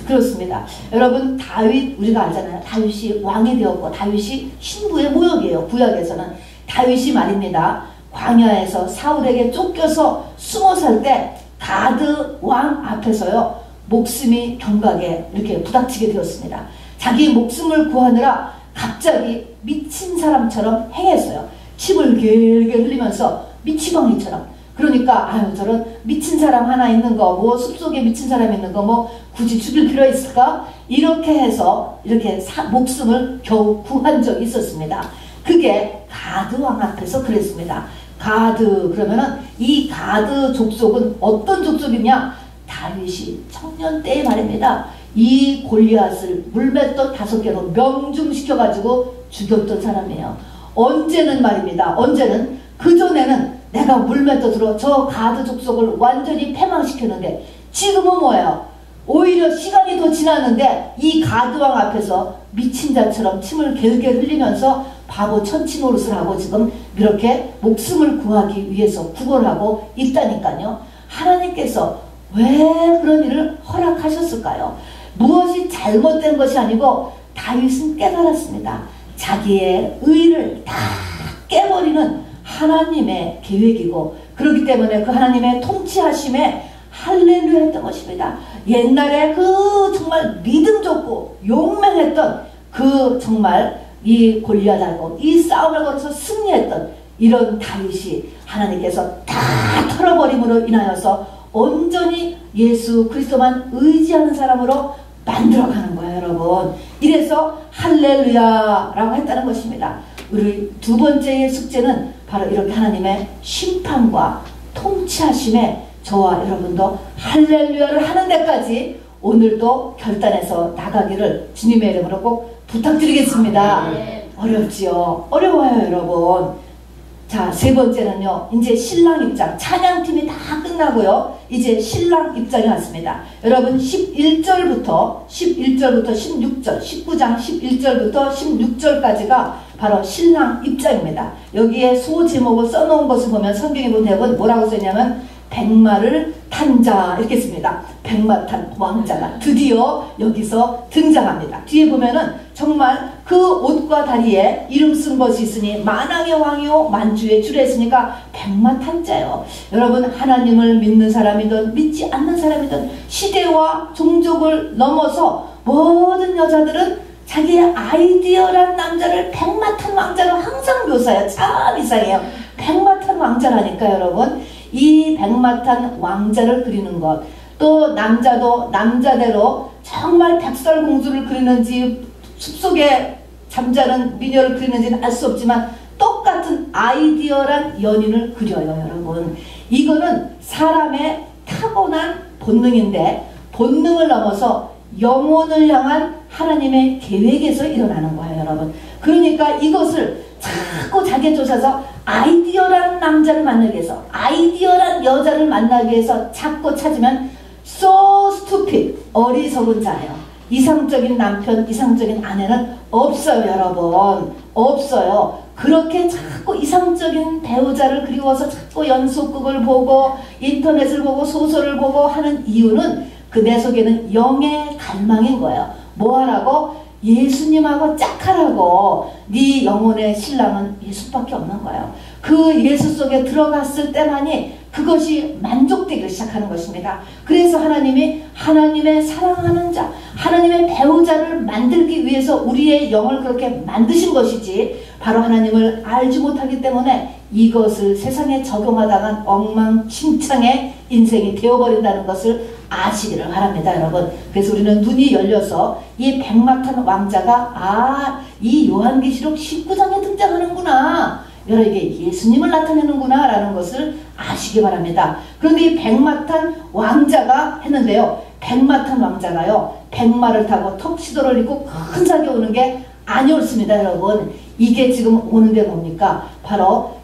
A: 그렇습니다. 여러분 다윗 우리가 알잖아요. 다윗이 왕이 되었고 다윗이 신부의 모욕이에요. 구약에서는 다윗이 말입니다. 광야에서 사울에게 쫓겨서 숨어 살 때 가드 왕 앞에서요 목숨이 경각에 이렇게 부닥치게 되었습니다. 자기 목숨을 구하느라 갑자기 미친 사람처럼 행했어요. 침을 길게 흘리면서 미치광이처럼. 그러니까 아유 저런 미친 사람 하나 있는 거 뭐 숲속에 미친 사람 있는 거 뭐 굳이 죽일 필요 있을까? 이렇게 해서 이렇게 목숨을 겨우 구한 적이 있었습니다. 그게 가드 왕 앞에서 그랬습니다. 가드 그러면은 이 가드 족속은 어떤 족속이냐? 다윗이 청년 때의 말입니다. 이 골리앗을 물맷돌 5개로 명중시켜가지고 죽였던 사람이에요. 언제는 말입니다. 언제는 그전에는 내가 물맷돌로 저 가드 족속을 완전히 패망시켰는데 지금은 뭐예요? 오히려 시간이 더 지났는데 이 가드왕 앞에서 미친 자처럼 침을 길게 흘리면서 바보 천치 노릇을 하고 지금 이렇게 목숨을 구하기 위해서 구걸하고 있다니까요. 하나님께서 왜 그런 일을 허락하셨을까요? 무엇이 잘못된 것이 아니고 다윗은 깨달았습니다. 자기의 의를 다 깨버리는 하나님의 계획이고 그렇기 때문에 그 하나님의 통치하심에 할렐루야 했던 것입니다. 옛날에 그 정말 믿음 좋고 용맹했던 그 정말 이 골리앗하고 이 싸움을 걸어서 승리했던 이런 다윗이 하나님께서 다 털어버림으로 인하여서 온전히 예수 그리스도만 의지하는 사람으로 만들어가는 거예요, 여러분. 이래서 할렐루야라고 했다는 것입니다. 우리 두 번째의 숙제는 바로 이렇게 하나님의 심판과 통치하심에 저와 여러분도 할렐루야를 하는 데까지 오늘도 결단해서 나가기를 주님의 이름으로 꼭 부탁드리겠습니다. 어렵지요? 어려워요, 여러분. 자, 세 번째는요, 이제 신랑 입장. 찬양팀이 다 끝나고요, 이제 신랑 입장이 왔습니다. 여러분 11절부터 16절, 19장 11절부터 16절까지가 바로 신랑 입장입니다. 여기에 소 제목을 써놓은 것을 보면 성경에 보면 뭐라고 써있냐면 백마를 탄 자 이렇게 씁니다. 백마 탄 왕자가 드디어 여기서 등장합니다. 뒤에 보면은 정말 그 옷과 다리에 이름 쓴 것이 있으니 만왕의 왕이요 만주의 주라 했으니까 백마 탄 자요. 여러분 하나님을 믿는 사람이든 믿지 않는 사람이든 시대와 종족을 넘어서 모든 여자들은 자기의 아이디어란 남자를 백마 탄 왕자로 항상 묘사해요. 참 이상해요. 백마 탄 왕자라니까 여러분. 이 백마 탄 왕자를 그리는 것, 또 남자도 남자대로 정말 백설공주를 그리는지 숲속에 잠자는 미녀를 그리는지는 알 수 없지만 똑같은 아이디어란 연인을 그려요, 여러분. 이거는 사람의 타고난 본능인데 본능을 넘어서 영혼을 향한 하나님의 계획에서 일어나는 거예요, 여러분. 그러니까 이것을 자꾸 자기가 쫓아서 아이디어란 남자를 만나기 위해서, 아이디어란 여자를 만나기 위해서 자꾸 찾으면 so stupid, 어리석은 자예요. 이상적인 남편, 이상적인 아내는 없어요, 여러분. 없어요. 그렇게 자꾸 이상적인 배우자를 그리워서 자꾸 연속극을 보고 인터넷을 보고 소설을 보고 하는 이유는 그 내 속에는 영의 갈망인 거예요. 뭐 하라고? 예수님하고 짝하라고. 네 영혼의 신랑은 예수밖에 없는 거예요. 그 예수 속에 들어갔을 때만이 그것이 만족되기 시작하는 것입니다. 그래서 하나님이 하나님의 사랑하는 자, 하나님의 배우자를 만들기 위해서 우리의 영을 그렇게 만드신 것이지, 바로 하나님을 알지 못하기 때문에 이것을 세상에 적용하다간 엉망진창의 인생이 되어버린다는 것을 아시기를 바랍니다, 여러분. 그래서 우리는 눈이 열려서 이 백마 탄 왕자가 이 요한계시록 19장에 등장하는구나, 여러분 이게 예수님을 나타내는구나 라는 것을 아시기 바랍니다. 그런데 이 백마탄 왕자가 했는데요. 백마탄 왕자가요. 백마를 타고 턱시도를 입고 큰 산에 오는 게 아니었습니다. 여러분 이게 지금 오는데 뭡니까? 바로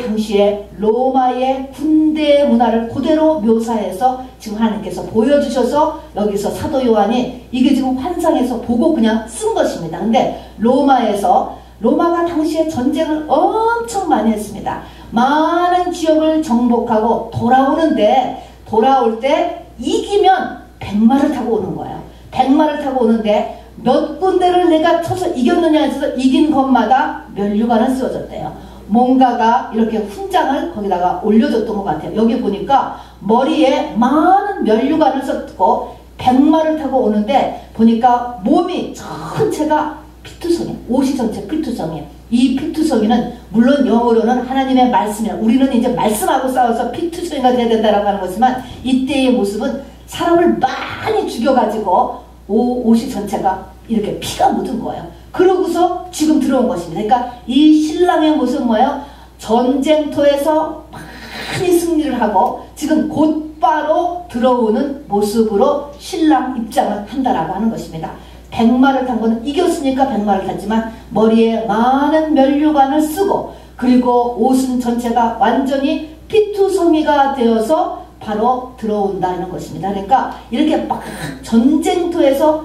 A: 당시에 로마의 군대 문화를 그대로 묘사해서 지금 하나님께서 보여주셔서 여기서 사도 요한이 이게 지금 환상에서 보고 그냥 쓴 것입니다. 근데 로마가 당시에 전쟁을 엄청 많이 했습니다. 많은 지역을 정복하고 돌아올 때 이기면 백마를 타고 오는 거예요. 백마를 타고 오는데 몇 군데를 내가 쳐서 이겼느냐 해서 이긴 것마다 면류관을 씌워줬대요. 뭔가가 이렇게 훈장을 거기다가 올려줬던 것 같아요. 여기 보니까 머리에 많은 면류관을 썼고 백마를 타고 오는데 보니까 몸이 전체가 피투성이에요. 옷이 전체 피투성이에요. 이 피투성이는 물론 영어로는 하나님의 말씀이야. 우리는 이제 말씀하고 싸워서 피투성이가 돼야 된다라고 하는 거지만 이때의 모습은 사람을 많이 죽여가지고 옷이 전체가 이렇게 피가 묻은 거예요. 그러고서 지금 들어온 것입니다. 그러니까 이 신랑의 모습은 뭐예요? 전쟁터에서 많이 승리를 하고 지금 곧바로 들어오는 모습으로 신랑 입장을 한다라고 하는 것입니다. 백마를 탄 거는 이겼으니까 백마를 탔지만 머리에 많은 면류관을 쓰고 그리고 옷은 전체가 완전히 피투성이가 되어서 바로 들어온다는 것입니다. 그러니까 이렇게 막 전쟁에서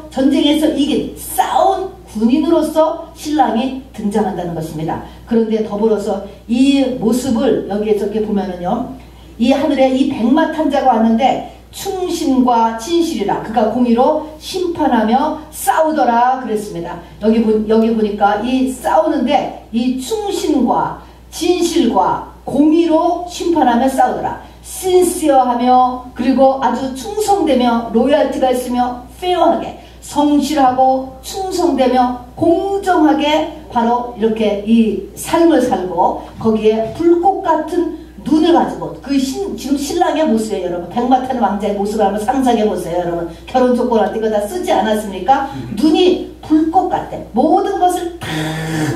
A: 이긴 싸운 군인으로서 신랑이 등장한다는 것입니다. 그런데 더불어서 이 모습을 저기 보면은요, 이 하늘에 이 백마탄자가 왔는데 충신과 진실이라 그가 공의로 심판하며 싸우더라 그랬습니다. 여기 보니까 이 싸우는데 이 충신과 진실과 공의로 심판하며 싸우더라. 신시어하며 그리고 아주 충성되며 로열티가 있으며 페어하게 성실하고 충성되며 공정하게 바로 이렇게 이 삶을 살고 거기에 불꽃 같은 눈을 가지고 지금 신랑의 모습이에요. 여러분 백마탄 왕자의 모습을 한번 상상해 보세요. 여러분 결혼 조건할 때 이거 다 쓰지 않았습니까? 눈이 불꽃 같아. 모든 것을 다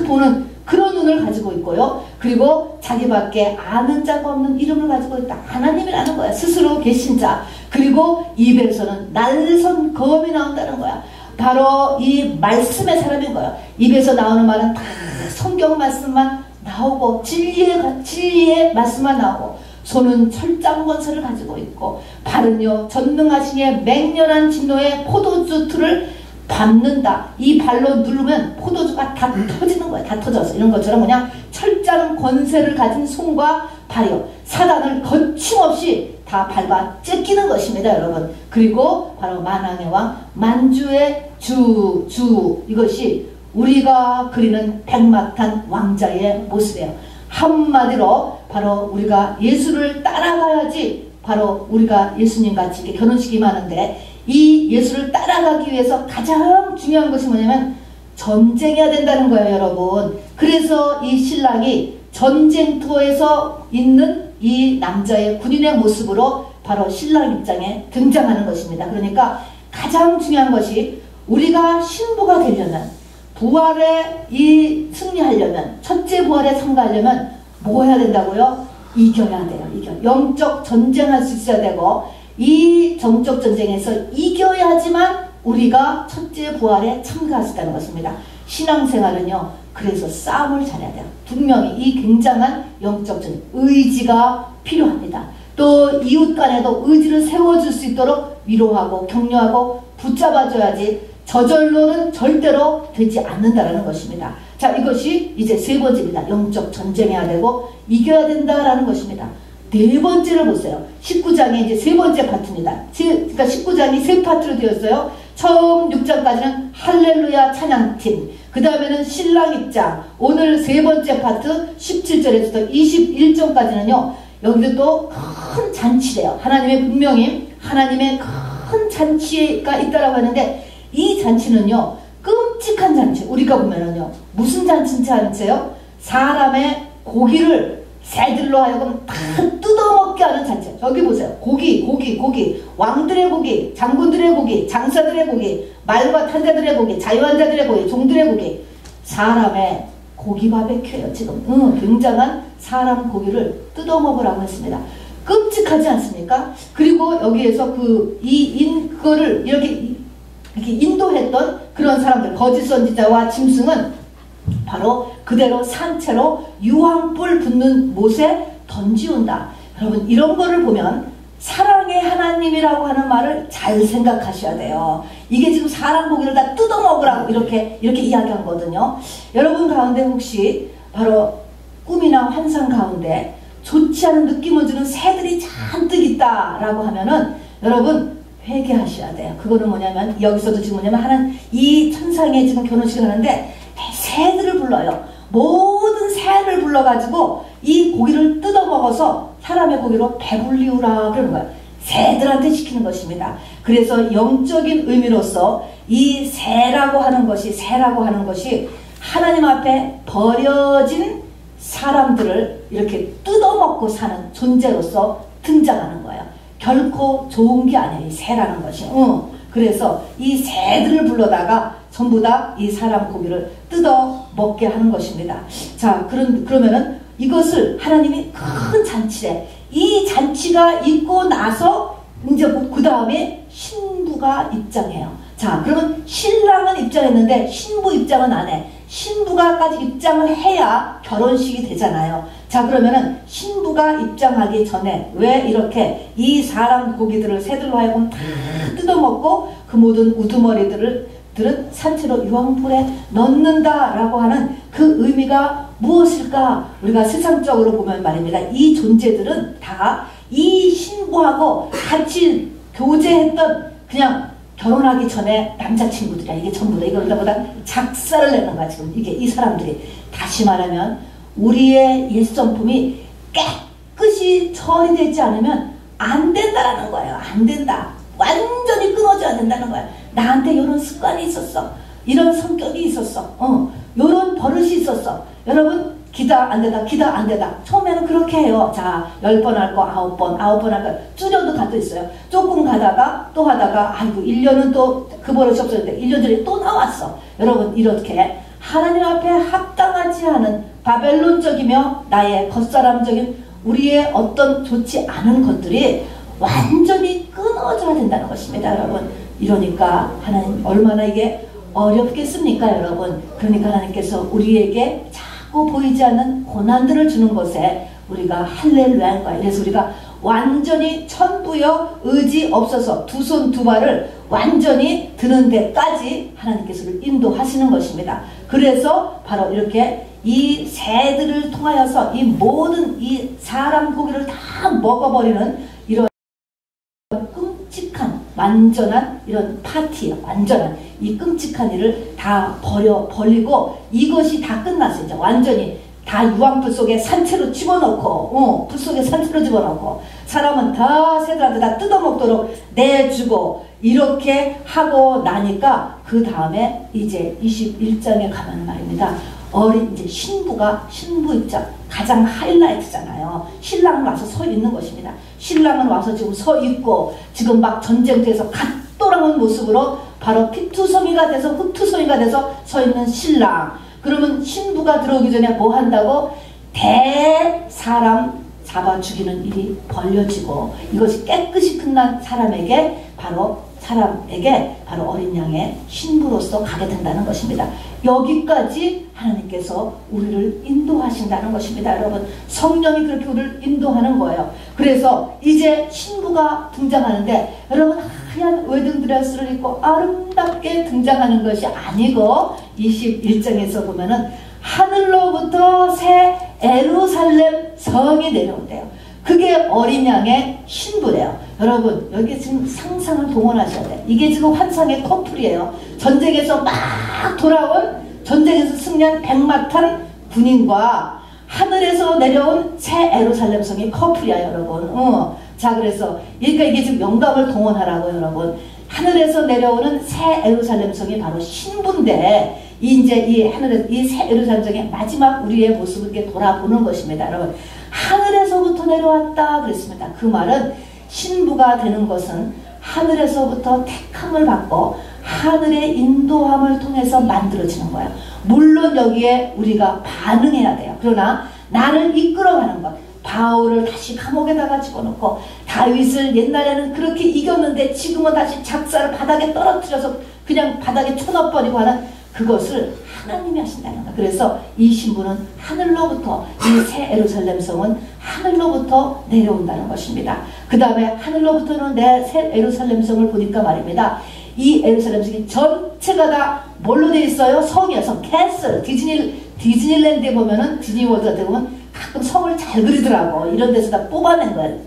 A: 보는 그런 눈을 가지고 있고요. 그리고 자기밖에 아는 자가 없는 이름을 가지고 있다. 하나님이라는 거야. 스스로 계신 자. 그리고 입에서는 날선 검이 나온다는 거야. 바로 이 말씀의 사람인 거야. 입에서 나오는 말은 다 성경 말씀만 나오고 진리의 말씀만 나오고 손은 철장 권세를 가지고 있고 발은요 전능하시니의 맹렬한 진노의 포도주 틀을 밟는다. 이 발로 누르면 포도주가 다 터지는 거야. 다 터져서 이런 것처럼 그냥 철장 권세를 가진 손과 발이요 사단을 거침없이 다 밟아 찢기는 것입니다. 여러분 그리고 바로 만왕의 왕 만주의 주 이것이 우리가 그리는 백마탄 왕자의 모습이에요. 한마디로 바로 우리가 예수를 따라가야지 바로 우리가 예수님같이 이렇게 결혼식이 많은데 이 예수를 따라가기 위해서 가장 중요한 것이 뭐냐면 전쟁해야 된다는 거예요. 여러분 그래서 이 신랑이 전쟁터에서 있는 이 남자의 군인의 모습으로 바로 신랑 입장에 등장하는 것입니다. 그러니까 가장 중요한 것이 우리가 신부가 되려면 부활에 승리하려면 첫째 부활에 참가하려면 뭐 해야 된다고요? 이겨야 돼요. 영적 전쟁할 수 있어야 되고 이 정적 전쟁에서 이겨야지만 우리가 첫째 부활에 참가할 수 있다는 것입니다. 신앙생활은요 그래서 싸움을 잘해야 돼요. 분명히 이 굉장한 영적 전쟁 의지가 필요합니다. 또 이웃 간에도 의지를 세워줄 수 있도록 위로하고 격려하고 붙잡아줘야지 저절로는 절대로 되지 않는다라는 것입니다. 자, 이것이 이제 세 번째입니다. 영적 전쟁해야 되고 이겨야 된다라는 것입니다. 네 번째를 보세요. 19장의 이제 세 번째 파트입니다. 그러니까 19장이 세 파트로 되었어요. 처음 6장까지는 할렐루야 찬양팀, 그 다음에는 신랑 입장, 오늘 세 번째 파트 17절에서 21절까지는요 여기도 또 큰 잔치래요. 분명히 하나님의 큰 잔치가 있다라고 하는데 이 잔치는요 끔찍한 잔치. 우리가 보면은요 무슨 잔치예요? 사람의 고기를 새들로 하여금 다 뜯어먹게 하는 잔치. 여기 보세요. 고기. 왕들의 고기, 장군들의 고기, 장사들의 고기, 말과 탄자들의 고기, 자유한 자들의 고기, 종들의 고기. 사람의 고기 바베큐예요. 지금 굉장한 사람 고기를 뜯어먹으라고 했습니다. 끔찍하지 않습니까? 그리고 여기에서 그거를 이렇게 인도했던 그런 사람들, 거짓 선지자와 짐승은 바로 그대로 산채로 유황불 붙는 못에 던지운다. 여러분, 이런 거를 보면 사랑의 하나님이라고 하는 말을 잘 생각하셔야 돼요. 이게 지금 사람 고기를 다 뜯어먹으라고 이렇게 이야기한 거거든요. 여러분 가운데 혹시 바로 꿈이나 환상 가운데 좋지 않은 느낌을 주는 새들이 잔뜩 있다라고 하면은 여러분 회개하셔야 돼요. 그거는 뭐냐면, 여기서도 지금 뭐냐면 하나님 이 천상에 지금 결혼식을 하는데 새들을 불러요. 모든 새를 불러가지고 이 고기를 뜯어먹어서 사람의 고기로 배불리우라 그러는 거예요. 새들한테 시키는 것입니다. 그래서 영적인 의미로서 이 새라고 하는 것이 하나님 앞에 버려진 사람들을 이렇게 뜯어먹고 사는 존재로서 등장하는 거예요. 결코 좋은 게 아니에요. 이 새라는 것이. 그래서 이 새들을 불러다가 전부 다 이 사람 고기를 뜯어 먹게 하는 것입니다. 자, 그러면은 이것을 하나님이 큰 잔치래. 이 잔치가 있고 나서 이제 그 다음에 신부가 입장해요. 자, 그러면 신랑은 입장했는데 신부 입장은 안 해. 신부가까지 입장을 해야 결혼식이 되잖아요. 자, 그러면은 신부가 입장하기 전에 왜 이렇게 이 사람 고기들을 새들로 하여금 다 뜯어먹고 그 모든 우두머리들은 산채로 유황불에 넣는다라고 하는 그 의미가 무엇일까? 우리가 세상적으로 보면 말입니다. 이 존재들은 다 이 신부하고 같이 교제했던 그냥 결혼하기 전에 남자친구들이야. 이게 전부 다. 이거보다 작사를 내는 거야. 지금 이 사람들이. 다시 말하면 우리의 옛성품이 깨끗이 처리되지 않으면 안 된다라는 거예요. 안 된다. 완전히 끊어져야 된다는 거야. 나한테 이런 습관이 있었어. 이런 성격이 있었어. 이런 버릇이 있었어. 여러분, 기다 안 되다. 처음에는 그렇게 해요. 자, 10번 할 거 9번 할 거. 줄여도 가도 있어요. 조금 가다가 또 하다가 아이고 1년은 또 그 버릇이 없었는데 1년 전에 또 나왔어. 여러분, 이렇게 하나님 앞에 합당하지 않은 바벨론적이며 나의 겉사람적인 우리의 어떤 좋지 않은 것들이 완전히 끊어져야 된다는 것입니다. 여러분, 이러니까 하나님 얼마나 이게 어렵겠습니까? 여러분, 그러니까 하나님께서 우리에게 자꾸 보이지 않는 고난들을 주는 것에 우리가 할렐루야인 거야. 그래서 우리가 완전히 천부여 의지 없어서 두 손 두 발을 완전히 드는 데까지 하나님께서를 인도하시는 것입니다. 그래서 바로 이렇게 이 새들을 통하여서 이 모든 이 사람 고기를 다 먹어버리는 이런 끔찍한 완전한 이런 파티예요. 완전한 이 끔찍한 일을 다 버리고 이것이 다 끝났어요. 이제 완전히 다 유황불 속에 산채로 집어넣고 불 속에 산채로 집어넣고 사람은 다 새들한테 다 뜯어먹도록 내주고 이렇게 하고 나니까 그 다음에 이제 21장에 가면 말입니다. 이제 신부 입장 가장 하이라이트잖아요. 신랑은 와서 서 있는 것입니다. 신랑은 와서 지금 서 있고 지금 막 전쟁터에서 갓 돌아온 모습으로 바로 피투성이가 돼서 흑투성이가 돼서 서 있는 신랑. 그러면 신부가 들어오기 전에 뭐 한다고? 사람 잡아 죽이는 일이 벌려지고 이것이 깨끗이 끝난 사람에게 바로 어린 양의 신부로서 가게 된다는 것입니다. 여기까지 하나님께서 우리를 인도하신다는 것입니다. 여러분, 성령이 그렇게 우리를 인도하는 거예요. 그래서 이제 신부가 등장하는데 여러분, 하얀 웨딩드레스를 입고 아름답게 등장하는 것이 아니고 21장에서 보면은 하늘로부터 새 예루살렘 성이 내려온대요. 그게 어린 양의 신부래요. 여러분, 여기 지금 상상을 동원하셔야 돼요. 이게 지금 환상의 커플이에요. 전쟁에서 막 돌아온, 전쟁에서 승리한 백마탄 군인과 하늘에서 내려온 새 예루살렘 성이 커플이야, 여러분. 자, 그래서 그러니까 이게 지금 영감을 동원하라고, 여러분. 하늘에서 내려오는 새 예루살렘 성이 바로 신부인데 이제 이 새 예루살렘 성의 마지막 우리의 모습을 이렇게 돌아보는 것입니다. 여러분, 하늘에서부터 내려왔다 그랬습니다. 그 말은 신부가 되는 것은 하늘에서부터 택함을 받고 하늘의 인도함을 통해서 만들어지는 거예요. 물론 여기에 우리가 반응해야 돼요. 그러나 나를 이끌어가는 것, 바울을 다시 감옥에다가 집어넣고 다윗을 옛날에는 그렇게 이겼는데 지금은 다시 작사를 바닥에 떨어뜨려서 그냥 바닥에 쳐넣어버리고 하는 그것을 하나님이 하신다는 것. 그래서 이 신부는 하늘로부터, 이 새 예루살렘 성은 하늘로부터 내려온다는 것입니다. 그 다음에 하늘로부터는 내 새 예루살렘 성을 보니까 말입니다. 이 예루살렘 성이 전체가 다 뭘로 되어 있어요? 성이에요. 성. 캐슬. 디즈니랜드에 보면은, 디즈니월드 같은 데 보면 가끔 성을 잘 그리더라고. 이런 데서 다 뽑아낸 거예요.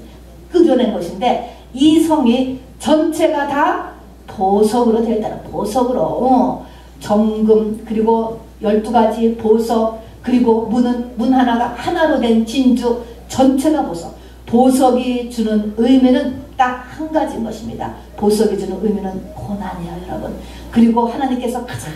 A: 그려낸 것인데 이 성이 전체가 다 보석으로 되어 있다는, 보석으로. 정금, 그리고 12가지 보석, 그리고 문 하나가 하나로 된 진주, 전체가 보석. 보석이 주는 의미는 딱 한 가지인 것입니다. 보석이 주는 의미는 고난이에요, 여러분. 그리고 하나님께서 가장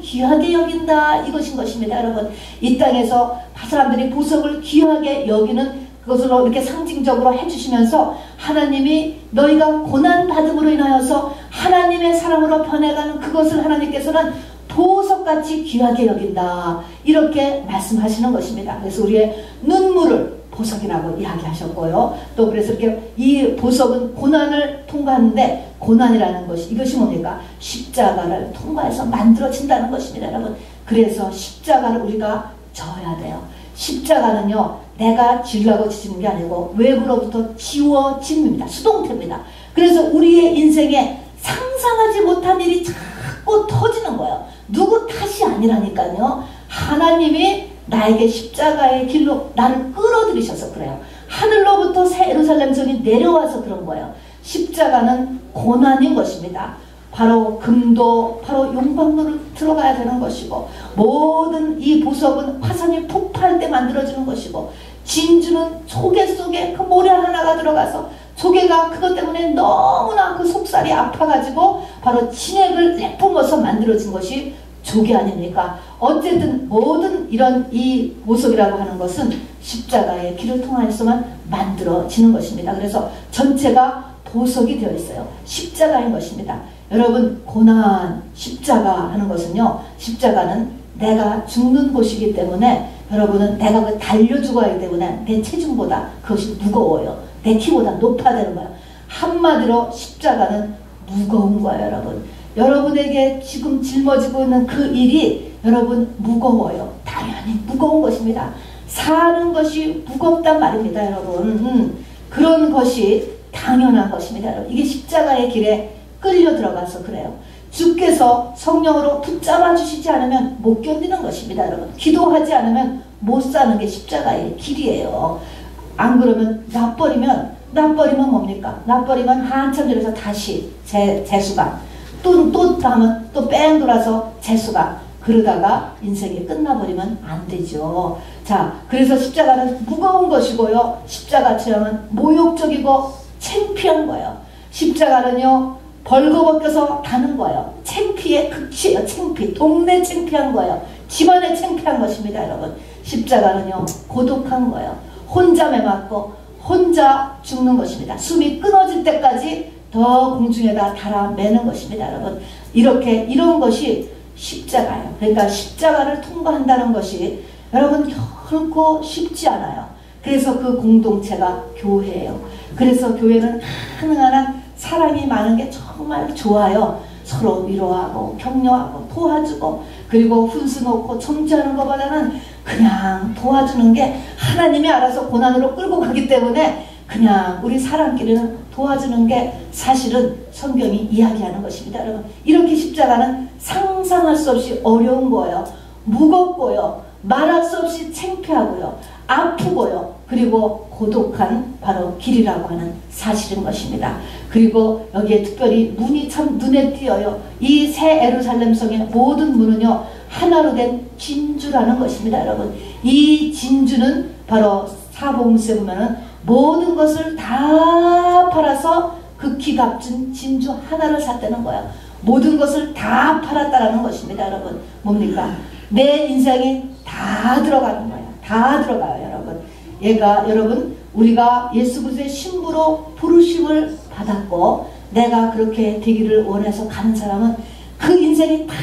A: 귀하게 여긴다, 이것인 것입니다, 여러분. 이 땅에서 사람들이 보석을 귀하게 여기는 그것으로 이렇게 상징적으로 해주시면서 하나님이 너희가 고난받음으로 인하여서 하나님의 사람으로 변해가는 그것을 하나님께서는 보석같이 귀하게 여긴다, 이렇게 말씀하시는 것입니다. 그래서 우리의 눈물을 보석이라고 이야기하셨고요. 또 그래서 이렇게 이 보석은 고난을 통과하는데, 고난이라는 것이 이것이 뭡니까? 십자가를 통과해서 만들어진다는 것입니다, 여러분. 그래서 십자가를 우리가 져야 돼요. 십자가는요, 내가 지려고 지는 게 아니고 외부로부터 지워짐입니다. 수동태입니다. 그래서 우리의 인생에 상상하지 못한 일이 자꾸 터지는 거예요. 누구 탓이 아니라니까요. 하나님이 나에게 십자가의 길로 나를 끌어들이셔서 그래요. 하늘로부터 새 예루살렘 성이 내려와서 그런 거예요. 십자가는 고난인 것입니다. 바로 금도 바로 용광로를 들어가야 되는 것이고, 모든 이 보석은 화산이 폭발할 때 만들어지는 것이고, 진주는 조개 속에 그 모래 하나가 들어가서 조개가 그것 때문에 너무나 그 속살이 아파가지고 바로 진액을 내뿜어서 만들어진 것이 조개 아닙니까? 어쨌든 모든 이런 이 보석이라고 하는 것은 십자가의 길을 통해서만 만들어지는 것입니다. 그래서 전체가 보석이 되어 있어요. 십자가인 것입니다. 여러분, 고난, 십자가 하는 것은요, 십자가는 내가 죽는 곳이기 때문에, 여러분은 내가 그 달려 죽어야 하기 때문에 내 체중보다 그것이 무거워요. 내 키보다 높아지는 거예요. 한마디로 십자가는 무거운 거예요, 여러분. 여러분에게 지금 짊어지고 있는 그 일이 여러분 무거워요. 당연히 무거운 것입니다. 사는 것이 무겁단 말입니다, 여러분. 그런 것이 당연한 것입니다, 여러분. 이게 십자가의 길에 끌려 들어가서 그래요. 주께서 성령으로 붙잡아 주시지 않으면 못 견디는 것입니다, 여러분. 기도하지 않으면 못 사는 게 십자가의 길이에요. 안 그러면 놔버리면 뭡니까? 놔버리면 한참 지나서 다시 재수가 또 다음은 또 뺑 돌아서 재수가, 그러다가 인생이 끝나버리면 안 되죠. 자, 그래서 십자가는 무거운 것이고요. 십자가 체험은 모욕적이고 창피한 거예요. 십자가는요, 벌거벗겨서 가는 거예요. 창피의 극치예요. 창피. 동네 창피한 거예요. 집안에 창피한 것입니다, 여러분. 십자가는요, 고독한 거예요. 혼자 매맞고 혼자 죽는 것입니다. 숨이 끊어질 때까지 더 공중에다 달아매는 것입니다, 여러분. 이런 것이 십자가예요. 그러니까 십자가를 통과한다는 것이 여러분 결코 쉽지 않아요. 그래서 그 공동체가 교회예요. 그래서 교회는 하나하나 사람이 많은 게 정말 좋아요. 서로 위로하고 격려하고 도와주고, 그리고 훈수 놓고 점지하는 것보다는 그냥 도와주는 게 하나님이 알아서 고난으로 끌고 가기 때문에 그냥 우리 사람끼리는 도와주는 게 사실은 성경이 이야기하는 것입니다, 여러분. 이렇게 십자가는 상상할 수 없이 어려운 거예요. 무겁고요. 말할 수 없이 창피하고요. 아프고요. 그리고 고독한 바로 길이라고 하는 사실인 것입니다. 그리고 여기에 특별히 문이 참 눈에 띄어요. 이 새 예루살렘 성의 모든 문은요, 하나로 된 진주라는 것입니다, 여러분. 이 진주는 바로 사복음서에 보면은 모든 것을 다 팔아서 극히 값진 진주 하나를 샀다는 거예요. 모든 것을 다 팔았다라는 것입니다, 여러분. 뭡니까? 내 인생이 다 들어가는 거예요. 다 들어가요, 여러분. 여러분, 우리가 예수 그리스도의 신부로 부르심을 받았고 내가 그렇게 되기를 원해서 가는 사람은 그 인생이 다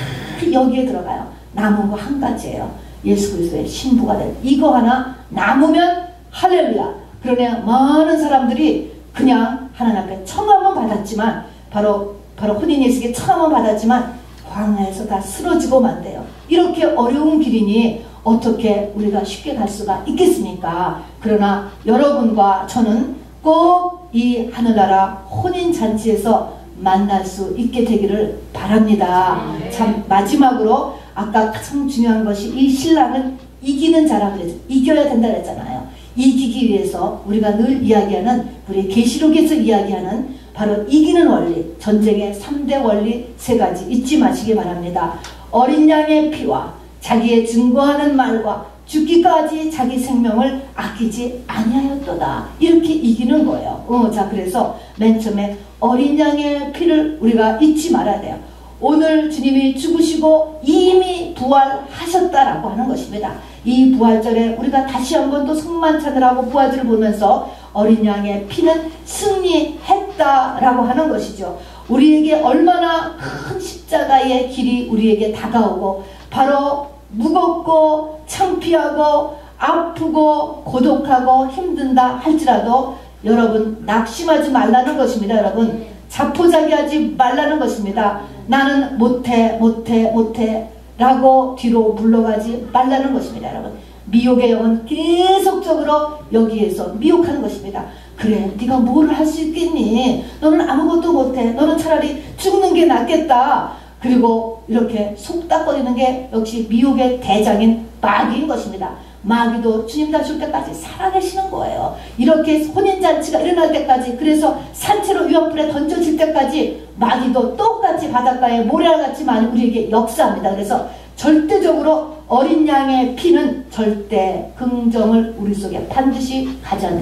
A: 여기에 들어가요. 남은 거 한 가지예요. 예수 그리스도의 신부가 된 이거 하나 남으면 할렐루야. 그러네 많은 사람들이 그냥 하나님 앞에 청함은 받았지만 바로 혼인 예수께 청함은 받았지만 광야에서 다 쓰러지고 만대요. 이렇게 어려운 길이니 어떻게 우리가 쉽게 갈 수가 있겠습니까? 그러나 여러분과 저는 꼭 이 하늘나라 혼인잔치에서 만날 수 있게 되기를 바랍니다. 참 마지막으로 아까 가장 중요한 것이 이 신랑은 이기는 자라고 그랬죠. 이겨야 된다 그랬잖아요. 이기기 위해서 우리가 늘 이야기하는 우리 계시록에서 이야기하는 바로 이기는 원리, 전쟁의 3대 원리 3가지 잊지 마시기 바랍니다. 어린 양의 피와 자기의 증거하는 말과 죽기까지 자기 생명을 아끼지 아니하였도다. 이렇게 이기는 거예요. 자, 그래서 맨 처음에 어린 양의 피를 우리가 잊지 말아야 돼요. 오늘 주님이 죽으시고 이미 부활하셨다라고 하는 것입니다. 이 부활절에 우리가 다시 한번 또 성만찬을 하고 부활절을 보면서 어린 양의 피는 승리했다라고 하는 것이죠. 우리에게 얼마나 큰 십자가의 길이 우리에게 다가오고 바로 무겁고 창피하고 아프고 고독하고 힘든다 할지라도 여러분 낙심하지 말라는 것입니다. 여러분 자포자기하지 말라는 것입니다. 나는 못해 라고 뒤로 물러가지 말라는 것입니다. 여러분 미혹의 영은 계속적으로 여기에서 미혹하는 것입니다. 그래 네가 뭘 할 수 있겠니? 너는 아무것도 못해. 너는 차라리 죽는 게 낫겠다. 그리고 이렇게 속닥거리는 게 역시 미혹의 대장인 마귀인 것입니다. 마귀도 주님 다시 올 때까지 살아계시는 거예요. 이렇게 혼인잔치가 일어날 때까지, 그래서 산채로 위험불에 던져질 때까지 마귀도 똑같이 바닷가에 모래알같이 많이 우리에게 역사합니다. 그래서 절대적으로 어린 양의 피는 절대 긍정을 우리 속에 반드시 가져야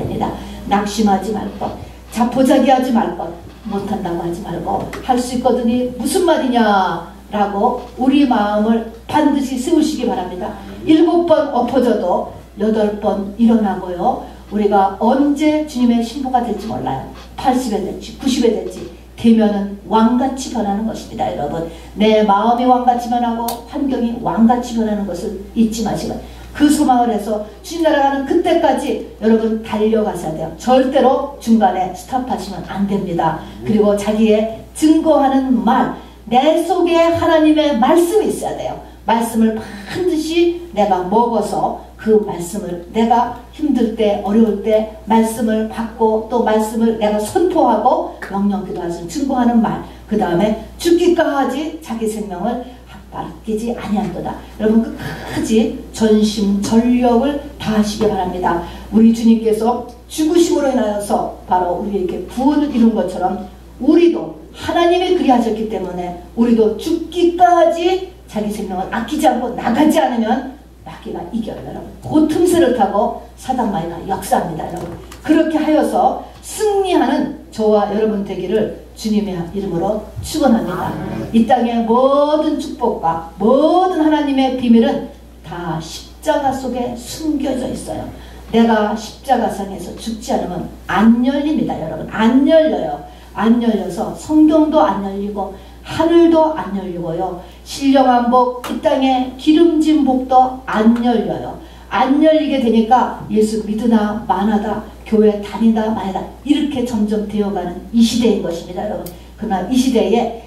A: 낙심하지 말 것, 자포자기하지 말 것, 못한다고 하지 말고 할 수 있거든이 무슨 말이냐 라고 우리 마음을 반드시 세우시기 바랍니다. 7번 엎어져도 8번 일어나고요. 우리가 언제 주님의 신부가 될지 몰라요. 80에 될지 90에 될지 되면은 왕같이 변하는 것입니다. 여러분 내 마음이 왕같이 변하고 환경이 왕같이 변하는 것을 잊지 마시고 그 소망을 해서 주님 나라가는 그때까지 여러분 달려가셔야 돼요. 절대로 중간에 스탑하시면 안 됩니다. 그리고 자기의 증거하는 말, 내 속에 하나님의 말씀이 있어야 돼요. 말씀을 반드시 내가 먹어서 그 말씀을 내가 힘들 때 어려울 때 말씀을 받고 또 말씀을 내가 선포하고 명령기도 하신 증거하는 말, 그 다음에 죽기까지 자기 생명을 아끼지 아니한도다. 여러분 끝까지 전심전력을 다하시기 바랍니다. 우리 주님께서 죽으심으로 인하여서 바로 우리에게 구원을 이룬 것처럼 우리도 하나님이 그리하셨기 때문에 우리도 죽기까지 자기 생명을 아끼지 않고 나가지 않으면 마귀가 이겨요. 여러분 그 틈새를 타고 사단마귀가 역사합니다. 여러분 그렇게 하여서 승리하는 저와 여러분 되기를 주님의 이름으로 축원합니다. 이 땅의 모든 축복과 모든 하나님의 비밀은 다 십자가 속에 숨겨져 있어요. 내가 십자가상에서 죽지 않으면 안 열립니다. 여러분 안 열려요. 안 열려서 성경도 안 열리고 하늘도 안 열리고요. 신령한 복, 이 땅에 기름진 복도 안 열려요. 안 열리게 되니까 예수 믿으나 마나다, 교회 다니다 마나다 이렇게 점점 되어가는 이 시대인 것입니다. 여러분 그러나 이 시대에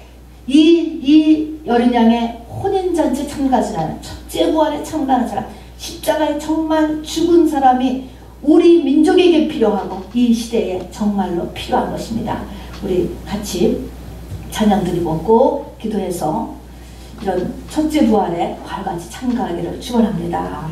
A: 이 어린 양의 혼인잔치 참가하는 첫째 부활에 참가하는 사람, 십자가에 정말 죽은 사람이 우리 민족에게 필요하고 이 시대에 정말로 필요한 것입니다. 우리 같이 찬양 드리고 꼭 기도해서 이런 첫째 부활에 과같이 참가하기를 축원합니다.